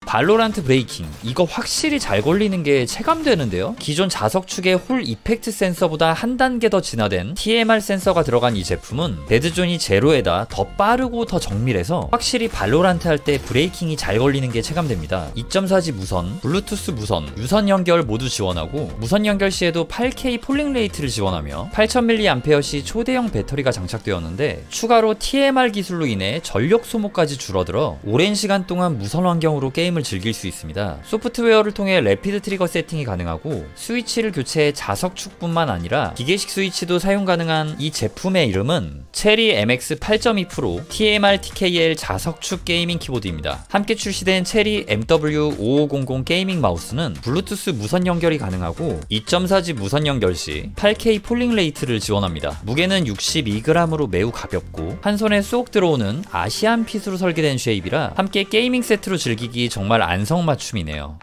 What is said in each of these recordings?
발로란트 브레이킹, 이거 확실히 잘 걸리는 게 체감되는데요. 기존 자석축의 홀 이펙트 센서보다 한 단계 더 진화된 TMR 센서가 들어간 이 제품은 데드존이 제로에다 더 빠르고 더 정밀해서 확실히 발로란트 할 때 브레이킹이 잘 걸리는 게 체감됩니다. 2.4G 무선, 블루투스 무선, 유선 연결 모두 지원하고 무선 연결 시에도 8K 폴링 레이트를 지원하며 8000mAh 초대형 배터리가 장착되었는데 추가로 TMR 기술로 인해 전력 소모까지 줄어들어 오랜 시간 동안 무선 환경으로 게임을 즐길 수 있습니다. 소프트웨어를 통해 래피드 트리거 세팅이 가능하고 스위치를 교체해 자석축뿐만 아니라 기계식 스위치도 사용 가능한 이 제품의 이름은 체리 MX 8.2 프로 TMR TKL 자석축 게이밍 키보드입니다. 함께 출시된 체리 MW5500 게이밍 마우스는 블루투스 무선 연결이 가능하고 2.4G 무선 연결 시 8K 폴링 레이트를 지원합니다. 무게는 62g으로 매우 가볍고 한 손에 쏙 들어오는 아시안 핏으로 설계된 쉐입이라 함께 게이밍 세트로 즐기기 정말 안성맞춤이네요.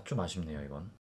좀 아쉽네요, 이건.